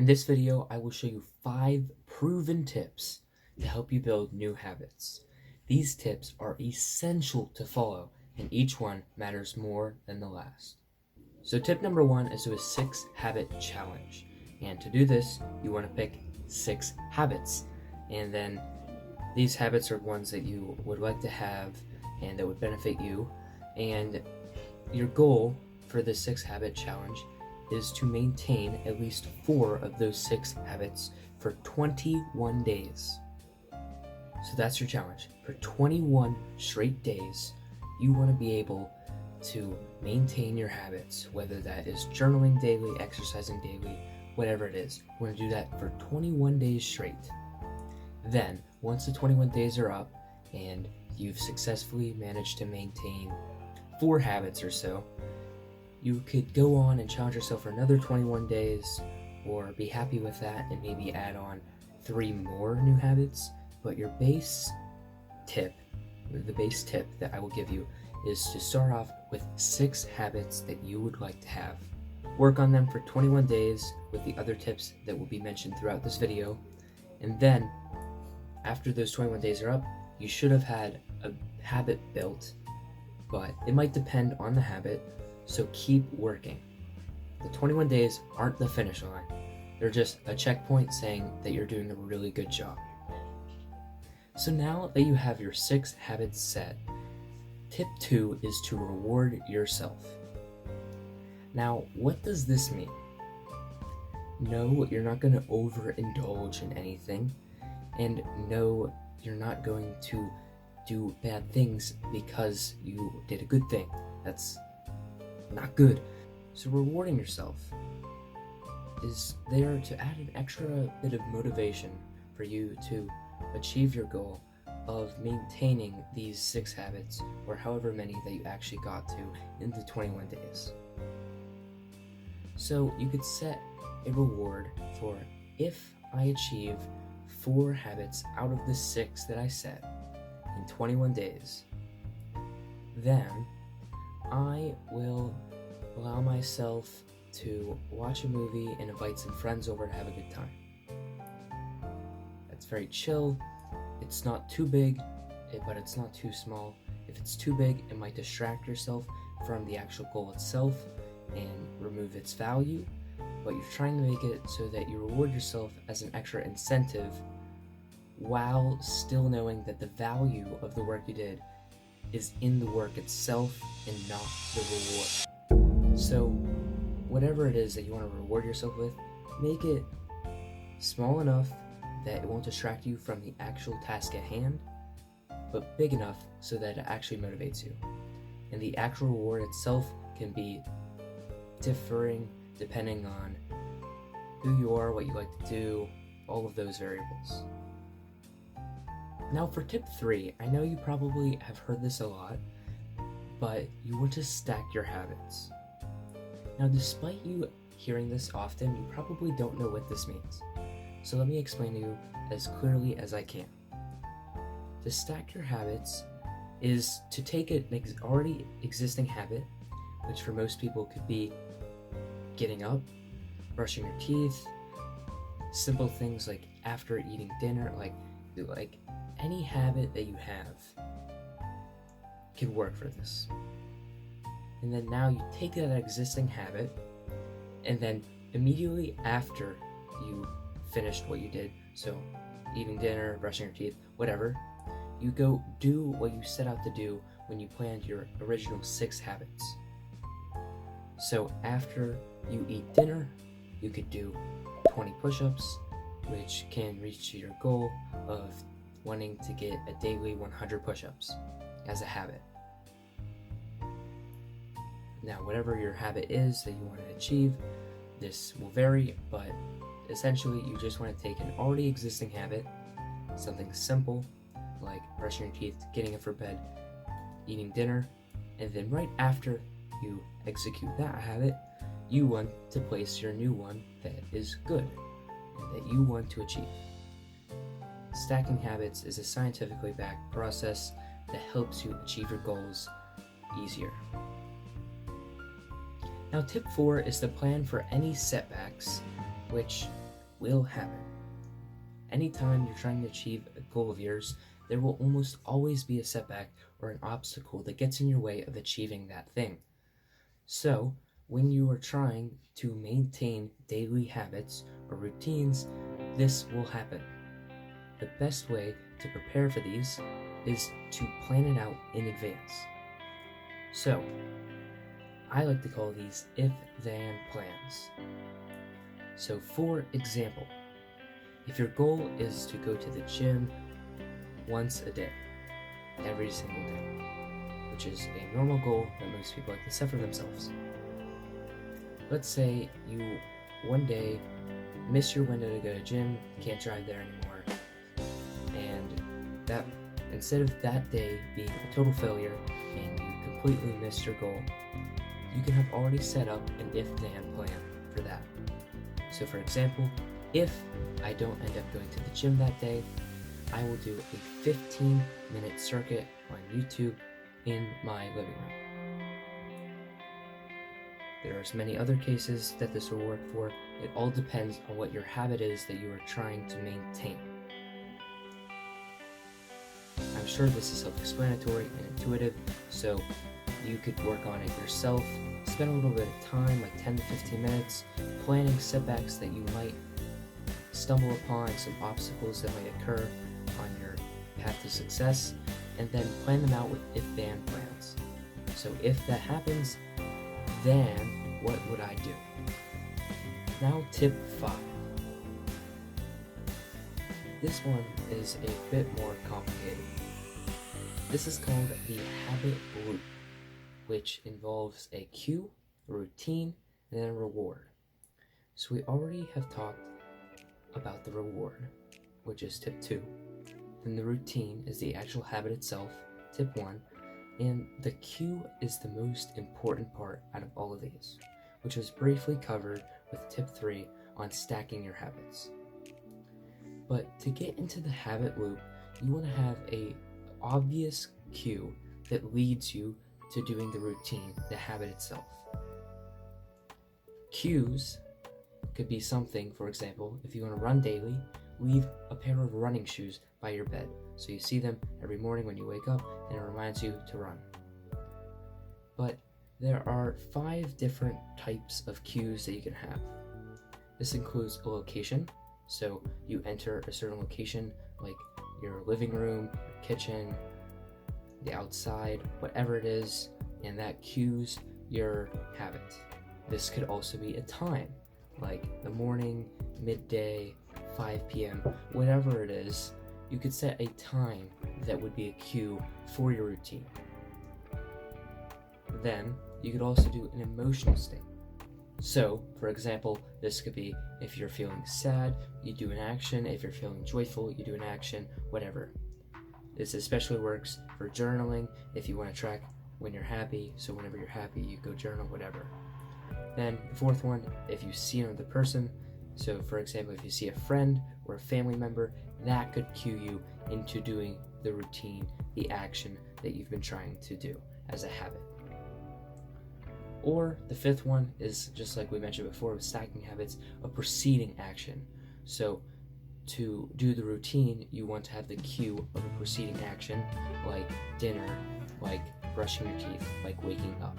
In this video, I will show you 5 proven tips to help you build new habits. These tips are essential to follow, and each one matters more than the last. So tip number 1 is do a 6 habit challenge. And to do this, you want to pick 6 habits. And then these habits are ones that you would like to have and that would benefit you. And your goal for the 6 habit challenge is to maintain at least 4 of those 6 habits for 21 days. So that's your challenge. For 21 straight days, you want to be able to maintain your habits, whether that is journaling daily, exercising daily, whatever it is. You want to do that for 21 days straight. Then, once the 21 days are up and you've successfully managed to maintain 4 habits or so, you could go on and challenge yourself for another 21 days, or be happy with that and maybe add on 3 more new habits. But your base tip, the base tip that I will give you, is to start off with 6 habits that you would like to have. Work on them for 21 days with the other tips that will be mentioned throughout this video. And then, after those 21 days are up, you should have had a habit built, but it might depend on the habit. So keep working. The 21 days aren't the finish line. They're just a checkpoint saying that you're doing a really good job. So now that you have your 6 habits set, tip 2 is to reward yourself. Now, what does this mean? No, you're not going to overindulge in anything. And no, you're not going to do bad things because you did a good thing. That's not good. So rewarding yourself is there to add an extra bit of motivation for you to achieve your goal of maintaining these 6 habits, or however many that you actually got to in the 21 days. So you could set a reward for, if I achieve 4 habits out of the 6 that I set in 21 days, then I will allow myself to watch a movie and invite some friends over to have a good time. That's very chill. It's not too big, but it's not too small. If it's too big, it might distract yourself from the actual goal itself and remove its value. But you're trying to make it so that you reward yourself as an extra incentive while still knowing that the value of the work you did is in the work itself and not the reward. So whatever it is that you want to reward yourself with, make it small enough that it won't distract you from the actual task at hand, but big enough so that it actually motivates you. And the actual reward itself can be differing depending on who you are, what you like to do, all of those variables. Now for tip 3, I know you probably have heard this a lot, but you want to stack your habits. Now despite you hearing this often, you probably don't know what this means. So let me explain to you as clearly as I can. To stack your habits is to take an already existing habit, which for most people could be getting up, brushing your teeth, simple things like after eating dinner, like any habit that you have can work for this. And then now you take that existing habit, and then immediately after you finished what you did, so eating dinner, brushing your teeth, whatever, you go do what you set out to do when you planned your original 6 habits. So after you eat dinner, you could do 20 push-ups, which can reach your goal of wanting to get a daily 100 push-ups as a habit. Now, whatever your habit is that you want to achieve, this will vary, but essentially you just want to take an already existing habit, something simple like brushing your teeth, getting up for bed, eating dinner, and then right after you execute that habit, you want to place your new one that is good and that you want to achieve. Stacking habits is a scientifically backed process that helps you achieve your goals easier. Now, tip 4 is to plan for any setbacks, which will happen. Anytime you're trying to achieve a goal of yours, there will almost always be a setback or an obstacle that gets in your way of achieving that thing. So, when you are trying to maintain daily habits or routines, this will happen. The best way to prepare for these is to plan it out in advance. So, I like to call these if-then plans. So, for example, if your goal is to go to the gym once a day, every single day, which is a normal goal that most people like to set for themselves. Let's say you one day miss your window to go to the gym, can't drive there anymore, and that instead of that day being a total failure and you completely missed your goal, you can have already set up an if-then plan for that. So for example, if I don't end up going to the gym that day, I will do a 15-minute circuit on YouTube in my living room. There are many other cases that this will work for. It all depends on what your habit is that you are trying to maintain. I'm sure this is self-explanatory and intuitive, so you could work on it yourself. Spend a little bit of time, like 10 to 15 minutes, planning setbacks that you might stumble upon, some obstacles that might occur on your path to success, and then plan them out with if-then plans. So if that happens, then what would I do? Now tip 5. This one is a bit more complicated. This is called the habit loop, which involves a cue, a routine, and then a reward. So we already have talked about the reward, which is tip 2. Then the routine is the actual habit itself, tip 1, and the cue is the most important part out of all of these, which was briefly covered with tip 3 on stacking your habits. But to get into the habit loop, you want to have a obvious cue that leads you to doing the routine, the habit itself. Cues could be something, for example, if you want to run daily, leave a pair of running shoes by your bed so you see them every morning when you wake up and it reminds you to run. But there are 5 different types of cues that you can have. This includes a location, so you enter a certain location like your living room, your kitchen, the outside, whatever it is, and that cues your habit. This could also be a time, like the morning, midday, 5 p.m., whatever it is. You could set a time that would be a cue for your routine. Then, you could also do an emotional state. So, for example, this could be if you're feeling sad, you do an action. If you're feeling joyful, you do an action, whatever. This especially works for journaling if you want to track when you're happy. So whenever you're happy, you go journal, whatever. Then the 4th one, if you see another person. So for example, if you see a friend or a family member, that could cue you into doing the routine, the action that you've been trying to do as a habit. Or the 5th one is, just like we mentioned before with stacking habits, a preceding action. So to do the routine, you want to have the cue of a preceding action, like dinner, like brushing your teeth, like waking up.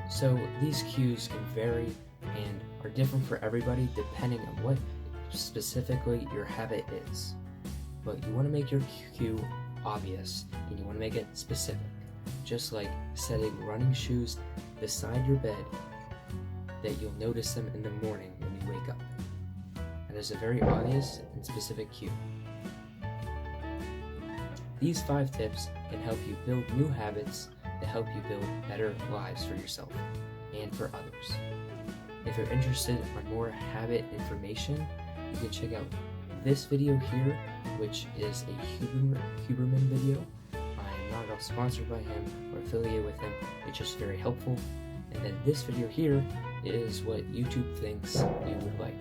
So these cues can vary and are different for everybody depending on what specifically your habit is. But you want to make your cue obvious and you want to make it specific. Just like setting running shoes beside your bed that you'll notice them in the morning when you wake up. That is a very obvious and specific cue. These 5 tips can help you build new habits that help you build better lives for yourself and for others. If you're interested in more habit information, you can check out this video here, which is a Huberman video. I'm not at all sponsored by him or affiliated with him, it's just very helpful. And then this video here is what YouTube thinks you would like.